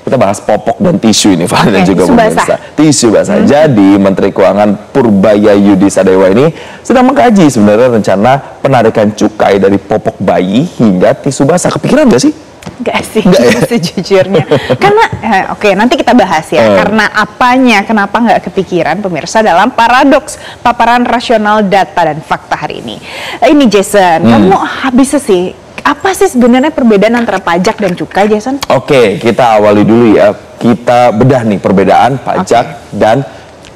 kita bahas popok dan tisu ini, Valen dan juga tisu pemirsa. Tisu basah. Jadi Menteri Keuangan Purbayayudi Sadewa ini sedang mengkaji sebenarnya rencana penarikan cukai dari popok bayi hingga tisu basah. Kepikiran nggak sih? Enggak sih, Enggak ya? sejujurnya. Karena, oke, nanti kita bahas ya. Karena apanya, kenapa nggak kepikiran pemirsa dalam paradoks paparan rasional data dan fakta hari ini. Ini Jason, kamu bisa sih, apa sih sebenarnya perbedaan antara pajak dan cukai, Jason? Oke, kita awali dulu ya. Kita bedah nih perbedaan pajak dan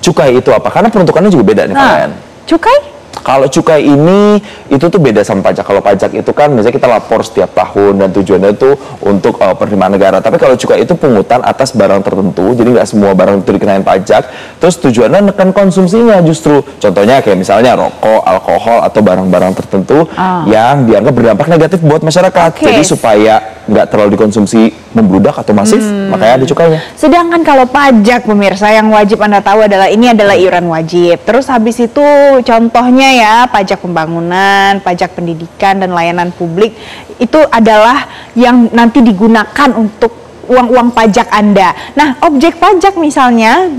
cukai itu apa. Karena peruntukannya juga beda nih, Valen. Cukai? Kalau cukai ini itu tuh beda sama pajak. Kalau pajak itu kan misalnya kita lapor setiap tahun dan tujuannya itu untuk penerimaan negara. Tapi kalau cukai itu pungutan atas barang tertentu, jadi nggak semua barang itu dikenain pajak. Terus tujuannya menekan konsumsinya justru. Contohnya kayak misalnya rokok, alkohol atau barang-barang tertentu yang dianggap berdampak negatif buat masyarakat. Jadi supaya nggak terlalu dikonsumsi membludak atau masif, makanya ada cukainya. Sedangkan kalau pajak pemirsa yang wajib Anda tahu adalah ini adalah iuran wajib. Terus habis itu contohnya ya pajak pembangunan, pajak pendidikan dan layanan publik itu adalah yang nanti digunakan untuk uang-uang pajak Anda. Nah, objek pajak misalnya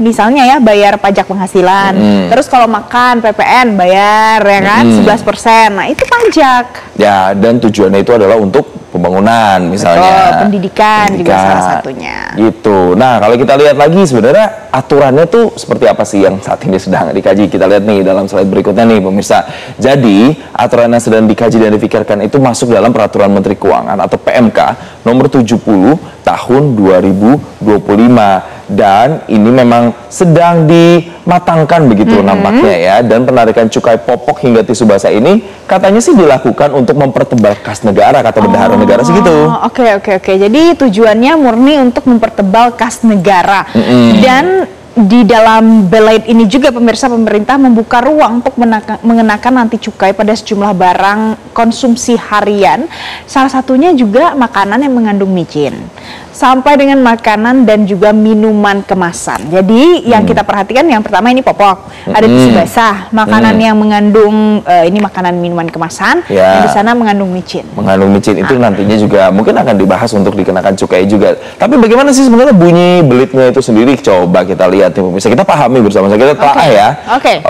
ya bayar pajak penghasilan. Terus kalau makan PPN bayar ya kan 11%. Nah, itu pajak. Ya, dan tujuannya itu adalah untuk pembangunan misalnya. Betul, pendidikan juga salah satunya. Gitu. Nah, kalau kita lihat lagi sebenarnya aturannya tuh seperti apa sih yang saat ini sedang dikaji. Kita lihat nih dalam slide berikutnya nih pemirsa. Jadi, aturan yang sedang dikaji dan dipikirkan itu masuk dalam Peraturan Menteri Keuangan atau PMK nomor 70 tahun 2025. Dan ini memang sedang dimatangkan begitu nampaknya ya. Dan penarikan cukai popok hingga tisu basah ini katanya sih dilakukan untuk mempertebal kas negara, kata bendahara negara sih gitu. Oke. Jadi tujuannya murni untuk mempertebal kas negara. Dan di dalam belait ini juga pemirsa, pemerintah membuka ruang untuk mengenakan nanti cukai pada sejumlah barang konsumsi harian. Salah satunya juga makanan yang mengandung micin. Sampai dengan makanan dan juga minuman kemasan. Jadi yang kita perhatikan yang pertama ini popok, ada tisu basah, makanan yang mengandung ini makanan minuman kemasan, yang di sana mengandung micin. Mengandung micin itu nantinya juga mungkin akan dibahas untuk dikenakan cukai juga. Tapi bagaimana sih sebenarnya bunyi belitnya itu sendiri? Coba kita lihat nih pemirsa, kita pahami bersama-sama, kita telah ya.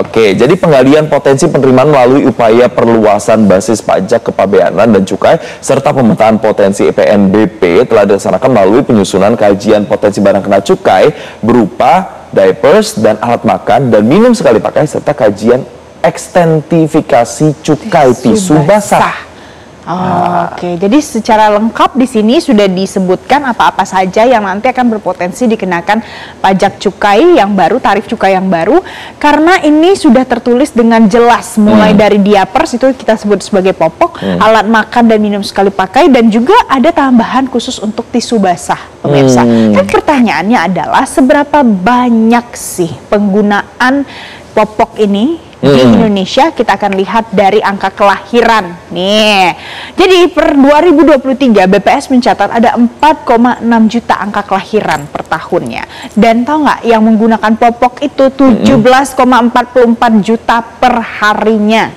Oke, jadi penggalian potensi penerimaan melalui upaya perluasan basis pajak kepabeanan dan cukai serta pemetaan potensi PNBP telah dilaksanakan melalui penyusunan kajian potensi barang kena cukai berupa diapers dan alat makan dan minum sekali pakai serta kajian ekstentifikasi cukai tisu basah. Oke, jadi secara lengkap di sini sudah disebutkan apa-apa saja yang nanti akan berpotensi dikenakan pajak cukai yang baru, tarif cukai yang baru, karena ini sudah tertulis dengan jelas mulai dari diapers itu kita sebut sebagai popok, alat makan dan minum sekali pakai, dan juga ada tambahan khusus untuk tisu basah, pemirsa. Dan pertanyaannya adalah seberapa banyak sih penggunaan popok ini di Indonesia? Kita akan lihat dari angka kelahiran nih. Jadi per 2023 BPS mencatat ada 4,6 juta angka kelahiran per tahunnya. Dan tahu nggak yang menggunakan popok itu 17,44 juta per harinya.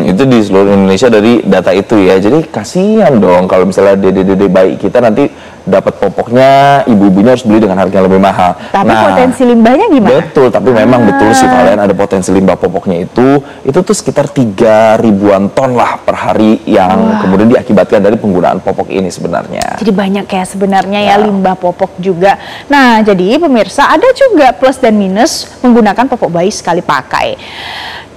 Itu di seluruh Indonesia dari data itu ya. Jadi kasihan dong kalau misalnya dede-dede bayi kita nanti dapat popoknya, ibu-ibunya harus beli dengan harga yang lebih mahal. Tapi potensi limbahnya gimana? Betul, tapi memang betul sih Valen, ada potensi limbah popoknya itu tuh sekitar 3.000-an ton lah per hari yang kemudian diakibatkan dari penggunaan popok ini sebenarnya. Jadi banyak ya sebenarnya ya limbah popok juga. Nah, jadi pemirsa ada juga plus dan minus menggunakan popok bayi sekali pakai.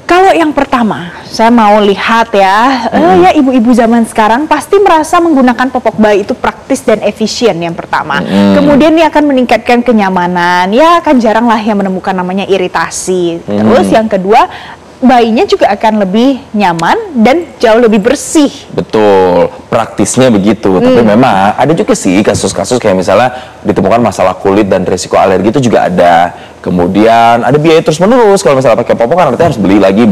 Kalau yang pertama, saya mau lihat ya, ya ibu-ibu zaman sekarang pasti merasa menggunakan popok bayi itu praktis dan efisien yang pertama. Kemudian ini akan meningkatkan kenyamanan, ya kan jarang lah yang menemukan namanya iritasi. Terus yang kedua, bayinya juga akan lebih nyaman dan jauh lebih bersih. Betul, praktisnya begitu. Tapi memang ada juga sih kasus-kasus kayak misalnya ditemukan masalah kulit dan risiko alergi itu juga ada. Kemudian ada biaya terus menerus kalau misalnya pakai popok kan artinya harus beli lagi.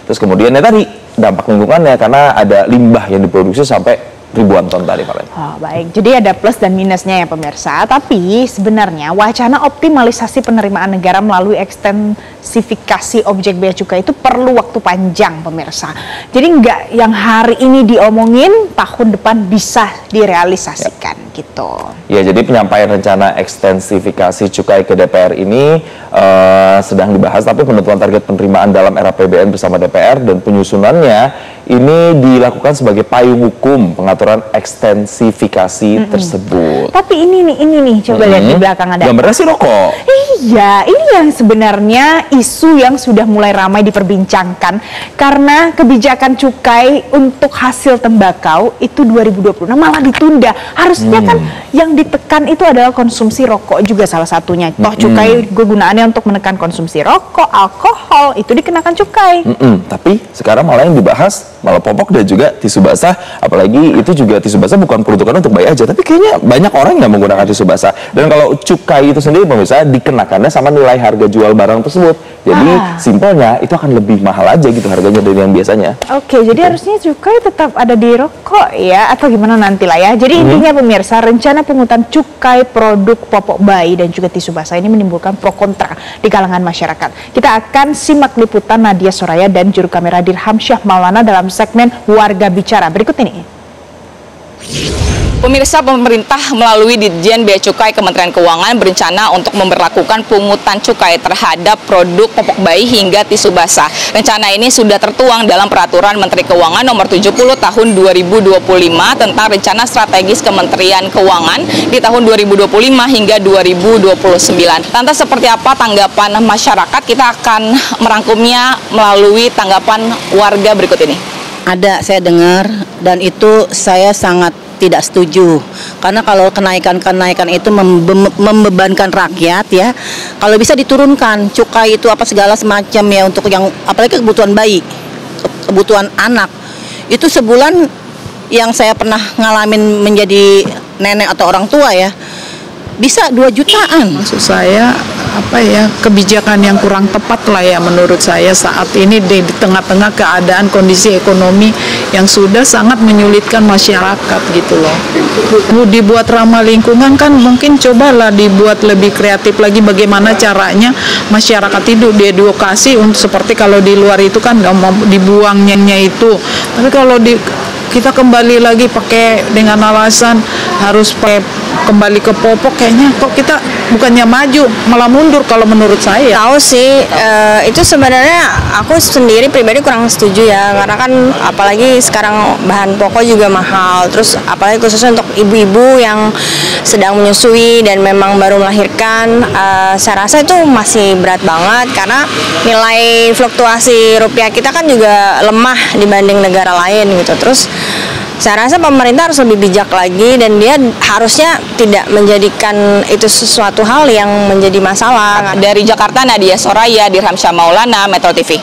Terus kemudian ya tadi dampak lingkungannya karena ada limbah yang diproduksi sampai ribuan ton tadi Valen. Baik, jadi ada plus dan minusnya ya pemirsa. Tapi sebenarnya wacana optimalisasi penerimaan negara melalui ekstensifikasi objek bea cukai itu perlu waktu panjang pemirsa. Jadi nggak yang hari ini diomongin tahun depan bisa direalisasikan. gitu. Ya, jadi penyampaian rencana ekstensifikasi cukai ke DPR ini sedang dibahas, tapi penentuan target penerimaan dalam era APBN bersama DPR dan penyusunannya ini dilakukan sebagai payung hukum pengaturan ekstensifikasi tersebut. Tapi ini nih, coba lihat di belakang ada. Gambarnya sih rokok. Iya, ini yang sebenarnya isu yang sudah mulai ramai diperbincangkan karena kebijakan cukai untuk hasil tembakau itu 2020 malah ditunda. Harusnya kan yang ditekan itu adalah konsumsi rokok juga salah satunya. Toh cukai gunaannya untuk menekan konsumsi rokok, alkohol, itu dikenakan cukai. Tapi sekarang malah yang dibahas malah popok dan juga tisu basah, apalagi itu juga tisu basah bukan peruntukan untuk bayi aja, tapi kayaknya banyak orang yang menggunakan tisu basah. Dan kalau cukai itu sendiri pemirsa dikenakannya sama nilai harga jual barang tersebut. Jadi simpelnya itu akan lebih mahal aja gitu harganya dari yang biasanya. Oke, jadi harusnya cukai tetap ada di rokok ya, atau gimana nanti lah ya. Jadi intinya pemirsa, rencana pungutan cukai produk popok bayi dan juga tisu basah ini menimbulkan pro kontra di kalangan masyarakat. Kita akan simak liputan Nadia Soraya dan juru kamera Dirham Syah Maulana dalam segmen Warga Bicara berikut ini. Pemirsa, pemerintah melalui Ditjen Bea Cukai Kementerian Keuangan berencana untuk memberlakukan pungutan cukai terhadap produk popok bayi hingga tisu basah. Rencana ini sudah tertuang dalam Peraturan Menteri Keuangan Nomor 70 Tahun 2025 tentang Rencana Strategis Kementerian Keuangan di tahun 2025 hingga 2029. Lantas seperti apa tanggapan masyarakat? Kita akan merangkumnya melalui tanggapan warga berikut ini. Ada, saya dengar, dan itu saya sangat tidak setuju, karena kalau kenaikan itu membebankan rakyat ya. Kalau bisa diturunkan cukai itu apa segala semacam ya, untuk yang apalagi kebutuhan bayi, kebutuhan anak itu sebulan yang saya pernah ngalamin menjadi nenek atau orang tua ya, bisa 2 jutaan. Maksud saya kebijakan yang kurang tepat lah ya menurut saya saat ini di tengah-tengah keadaan kondisi ekonomi yang sudah sangat menyulitkan masyarakat gitu loh. Dibuat ramah lingkungan kan mungkin cobalah dibuat lebih kreatif lagi bagaimana caranya masyarakat itu diedukasi untuk seperti kalau di luar itu kan nggak mau dibuangnya itu. Tapi kalau kita kembali lagi pakai dengan alasan harus kembali ke popok, kayaknya kok kita bukannya maju malah mundur kalau menurut saya. Tahu sih, itu sebenarnya aku sendiri pribadi kurang setuju ya, karena kan apalagi sekarang bahan pokok juga mahal, terus apalagi khususnya untuk ibu-ibu yang sedang menyusui dan memang baru melahirkan, saya rasa itu masih berat banget karena nilai fluktuasi rupiah kita kan juga lemah dibanding negara lain gitu. Terus saya rasa pemerintah harus lebih bijak lagi dan dia harusnya tidak menjadikan itu sesuatu hal yang menjadi masalah. Dari Jakarta, Nadia Soraya, Dirham Syah Maulana, Metro TV.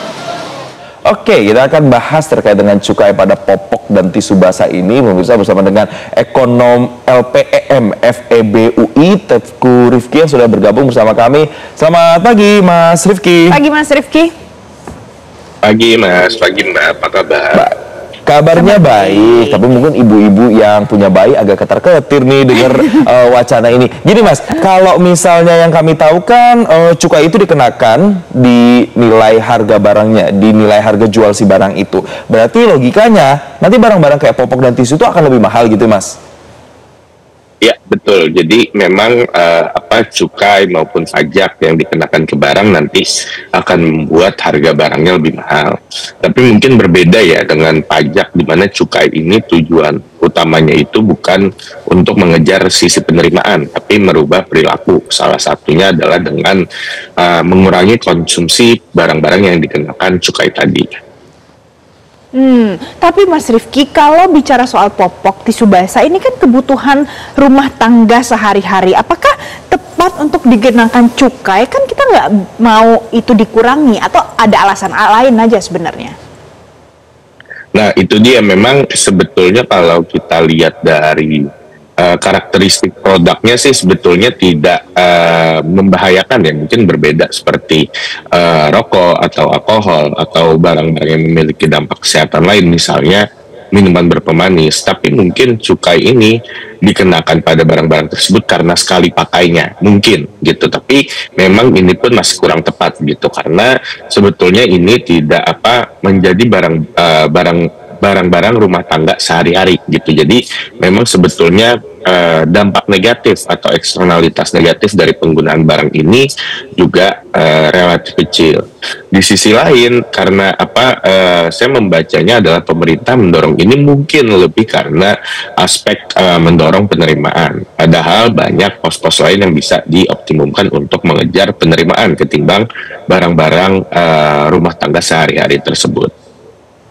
Oke, kita akan bahas terkait dengan cukai pada popok dan tisu basah ini pemirsa bersama dengan ekonom LPEM FEB UI Tefku Rifki yang sudah bergabung bersama kami. Selamat pagi Mas Rifki. Pagi Mas Rifki. Pagi Mas, pagi Mbak, apa kabar? Kabarnya baik, tapi mungkin ibu-ibu yang punya bayi agak ketar-ketir nih dengar wacana ini. Gini Mas, kalau misalnya yang kami tahu kan cukai itu dikenakan di nilai harga barangnya, di nilai harga jual si barang itu. Berarti logikanya nanti barang-barang kayak popok dan tisu itu akan lebih mahal gitu Mas? Ya betul, jadi memang cukai maupun pajak yang dikenakan ke barang nanti akan membuat harga barangnya lebih mahal. Tapi mungkin berbeda ya dengan pajak, di mana cukai ini tujuan utamanya itu bukan untuk mengejar sisi penerimaan, tapi merubah perilaku. Salah satunya adalah dengan mengurangi konsumsi barang-barang yang dikenakan cukai tadi. Tapi Mas Rifki, kalau bicara soal popok, tisu basah ini kan kebutuhan rumah tangga sehari-hari. Apakah tepat untuk dikenakan cukai? Kan kita nggak mau itu dikurangi, atau ada alasan lain aja sebenarnya? Nah itu dia, memang sebetulnya kalau kita lihat dari karakteristik produknya sih sebetulnya tidak membahayakan ya, mungkin berbeda seperti rokok atau alkohol atau barang-barang yang memiliki dampak kesehatan lain, misalnya minuman berpemanis. Tapi mungkin cukai ini dikenakan pada barang-barang tersebut karena sekali pakainya mungkin gitu, tapi memang ini pun masih kurang tepat gitu, karena sebetulnya ini tidak menjadi barang barang-barang rumah tangga sehari-hari gitu. Jadi memang sebetulnya dampak negatif atau eksternalitas negatif dari penggunaan barang ini juga relatif kecil. Di sisi lain, karena saya membacanya adalah pemerintah mendorong ini mungkin lebih karena aspek mendorong penerimaan. Padahal banyak pos-pos lain yang bisa dioptimumkan untuk mengejar penerimaan ketimbang barang-barang rumah tangga sehari-hari tersebut.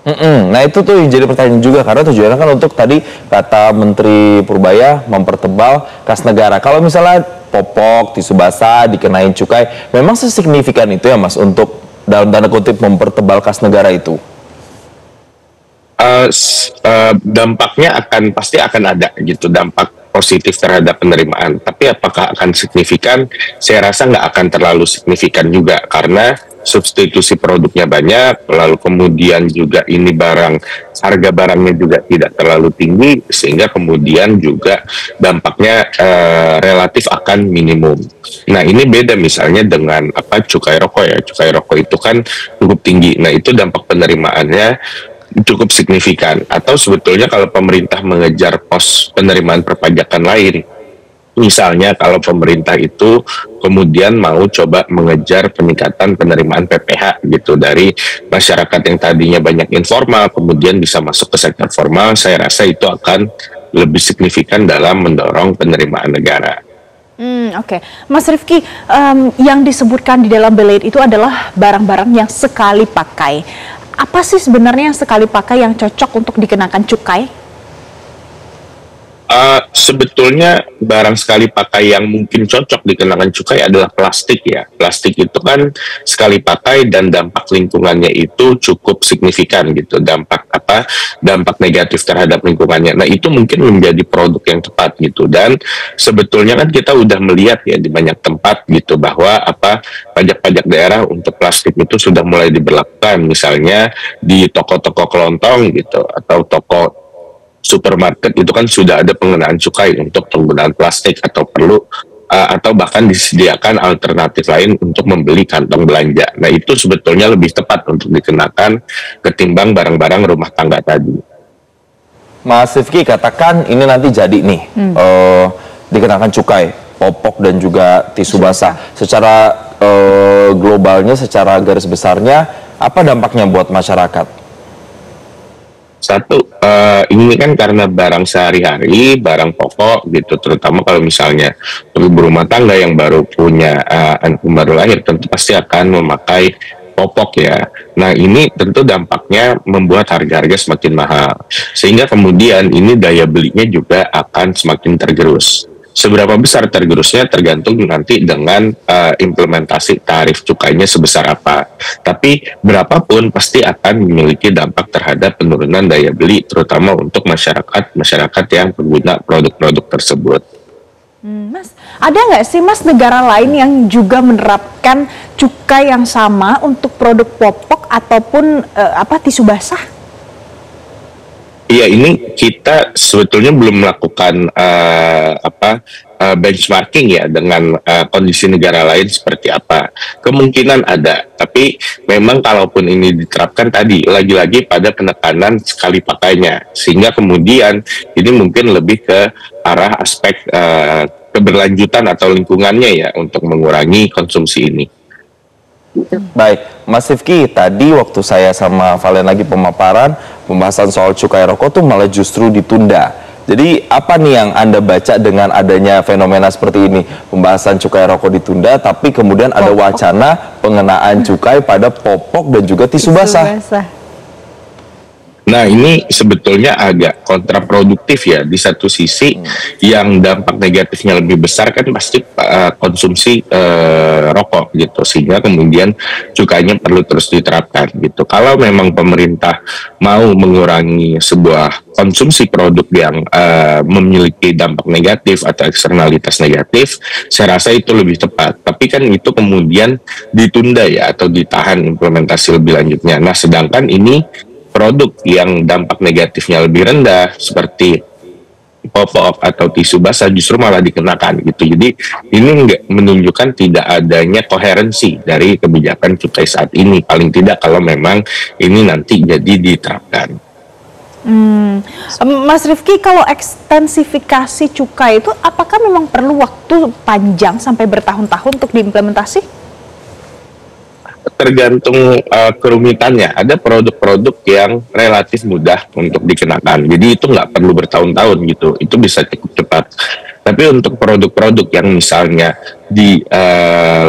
Nah itu tuh yang jadi pertanyaan juga, karena tujuannya kan untuk tadi kata Menteri Purbaya mempertebal kas negara. Kalau misalnya popok, tisu basah dikenain cukai, memang sesignifikan itu ya Mas untuk dalam tanda kutip mempertebal kas negara itu? Dampaknya pasti akan ada gitu, dampak positif terhadap penerimaan. Tapi apakah akan signifikan? Saya rasa nggak akan terlalu signifikan juga, karena substitusi produknya banyak, lalu kemudian juga ini harga barangnya juga tidak terlalu tinggi, sehingga kemudian juga dampaknya relatif akan minimum. Nah ini beda misalnya dengan cukai rokok ya, cukai rokok itu kan cukup tinggi. Nah itu dampak penerimaannya cukup signifikan. Atau sebetulnya kalau pemerintah mengejar pos penerimaan perpajakan lain, misalnya kalau pemerintah itu kemudian mau coba mengejar peningkatan penerimaan PPh gitu dari masyarakat yang tadinya banyak informal kemudian bisa masuk ke sektor formal, saya rasa itu akan lebih signifikan dalam mendorong penerimaan negara. Oke. Mas Rifki, yang disebutkan di dalam belit itu adalah barang-barang yang sekali pakai. Apa sih sebenarnya yang sekali pakai yang cocok untuk dikenakan cukai? Sebetulnya barang sekali pakai yang mungkin cocok dikenakan cukai adalah plastik ya. Plastik itu kan sekali pakai dan dampak lingkungannya itu cukup signifikan gitu. Dampak negatif terhadap lingkungannya. Nah itu mungkin menjadi produk yang tepat gitu. Dan sebetulnya kan kita udah melihat ya di banyak tempat gitu bahwa pajak-pajak daerah untuk plastik itu sudah mulai diberlakukan. Misalnya di toko-toko kelontong gitu atau toko supermarket itu kan sudah ada pengenaan cukai untuk penggunaan plastik atau atau bahkan disediakan alternatif lain untuk membeli kantong belanja. Nah itu sebetulnya lebih tepat untuk dikenakan ketimbang barang-barang rumah tangga tadi. Mas Rifki, katakan ini nanti jadi nih dikenakan cukai popok dan juga tisu basah. Secara globalnya, secara garis besarnya apa dampaknya buat masyarakat? Satu, ini kan karena barang sehari-hari, barang pokok gitu, terutama kalau misalnya ibu rumah tangga yang baru punya anak baru lahir, tentu pasti akan memakai popok ya. Nah ini tentu dampaknya membuat harga-harga semakin mahal, sehingga kemudian ini daya belinya juga akan semakin tergerus. Seberapa besar tergerusnya tergantung nanti dengan implementasi tarif cukainya sebesar apa. Tapi berapapun pasti akan memiliki dampak terhadap penurunan daya beli, terutama untuk masyarakat yang pengguna produk-produk tersebut. Mas, ada nggak sih Mas negara lain yang juga menerapkan cukai yang sama untuk produk popok ataupun tisu basah? Iya, ini kita sebetulnya belum melakukan benchmarking ya dengan kondisi negara lain seperti apa. Kemungkinan ada, tapi memang kalaupun ini diterapkan tadi lagi-lagi pada penekanan sekali pakainya, sehingga kemudian ini mungkin lebih ke arah aspek keberlanjutan atau lingkungannya ya untuk mengurangi konsumsi ini. Baik, Mas Rifki, tadi waktu saya sama Valen lagi pemaparan, pembahasan soal cukai rokok tuh malah justru ditunda. Jadi apa nih yang Anda baca dengan adanya fenomena seperti ini? Pembahasan cukai rokok ditunda, tapi kemudian ada wacana pengenaan cukai pada popok dan juga tisu basah. Nah ini sebetulnya agak kontraproduktif ya. Di satu sisi yang dampak negatifnya lebih besar kan pasti konsumsi rokok gitu, sehingga kemudian cukainya perlu terus diterapkan gitu. Kalau memang pemerintah mau mengurangi sebuah konsumsi produk yang memiliki dampak negatif atau eksternalitas negatif, saya rasa itu lebih tepat. Tapi kan itu kemudian ditunda ya atau ditahan implementasi lebih lanjutnya. Nah sedangkan ini produk yang dampak negatifnya lebih rendah seperti popok atau tisu basah justru malah dikenakan gitu. Jadi ini menunjukkan tidak adanya koherensi dari kebijakan cukai saat ini, paling tidak kalau memang ini nanti jadi diterapkan. Mas Rifki, kalau ekstensifikasi cukai itu apakah memang perlu waktu panjang sampai bertahun-tahun untuk diimplementasi? Tergantung kerumitannya. Ada produk-produk yang relatif mudah untuk dikenakan. Jadi itu nggak perlu bertahun-tahun gitu. Itu bisa cukup cepat. Tapi untuk produk-produk yang misalnya di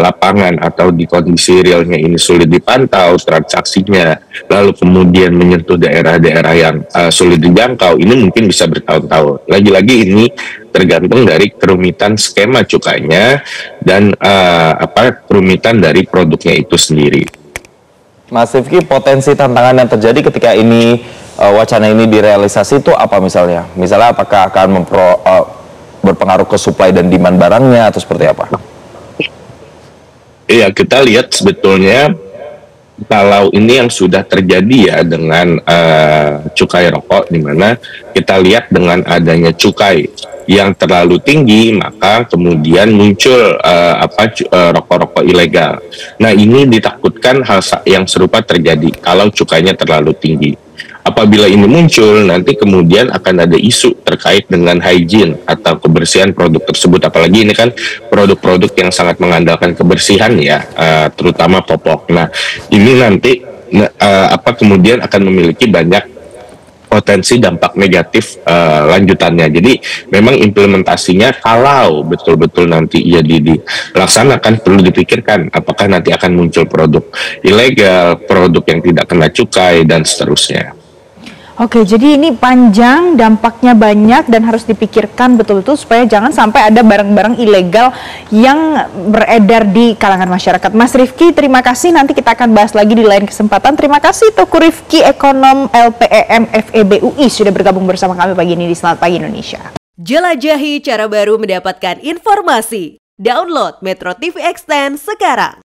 lapangan atau di kondisi realnya ini sulit dipantau transaksinya, lalu kemudian menyentuh daerah-daerah yang sulit dijangkau, ini mungkin bisa bertahun-tahun. Lagi-lagi ini tergantung dari kerumitan skema cukainya dan kerumitan dari produknya itu sendiri. Mas Rifki, potensi tantangan yang terjadi ketika ini wacana ini direalisasi itu apa misalnya? Misalnya apakah akan berpengaruh ke supply dan demand barangnya atau seperti apa? Iya, kita lihat sebetulnya kalau ini yang sudah terjadi ya dengan cukai rokok, di mana kita lihat dengan adanya cukai yang terlalu tinggi, maka kemudian muncul rokok-rokok ilegal. Nah, ini ditakutkan hal yang serupa terjadi kalau cukainya terlalu tinggi. Apabila ini muncul, nanti kemudian akan ada isu terkait dengan hygiene atau kebersihan produk tersebut. Apalagi ini kan produk-produk yang sangat mengandalkan kebersihan ya, terutama popok. Nah, ini nanti kemudian akan memiliki banyak potensi dampak negatif lanjutannya. Jadi memang implementasinya kalau betul-betul nanti ia dilaksanakan perlu dipikirkan apakah nanti akan muncul produk ilegal, produk yang tidak kena cukai dan seterusnya. Oke, jadi ini panjang, dampaknya banyak dan harus dipikirkan betul-betul supaya jangan sampai ada barang-barang ilegal yang beredar di kalangan masyarakat. Mas Rifki, terima kasih. Nanti kita akan bahas lagi di lain kesempatan. Terima kasih Teguh Rifki, ekonom LPEM FEB UI sudah bergabung bersama kami pagi ini di Selamat Pagi Indonesia. Jelajahi cara baru mendapatkan informasi. Download Metro TV Extend sekarang.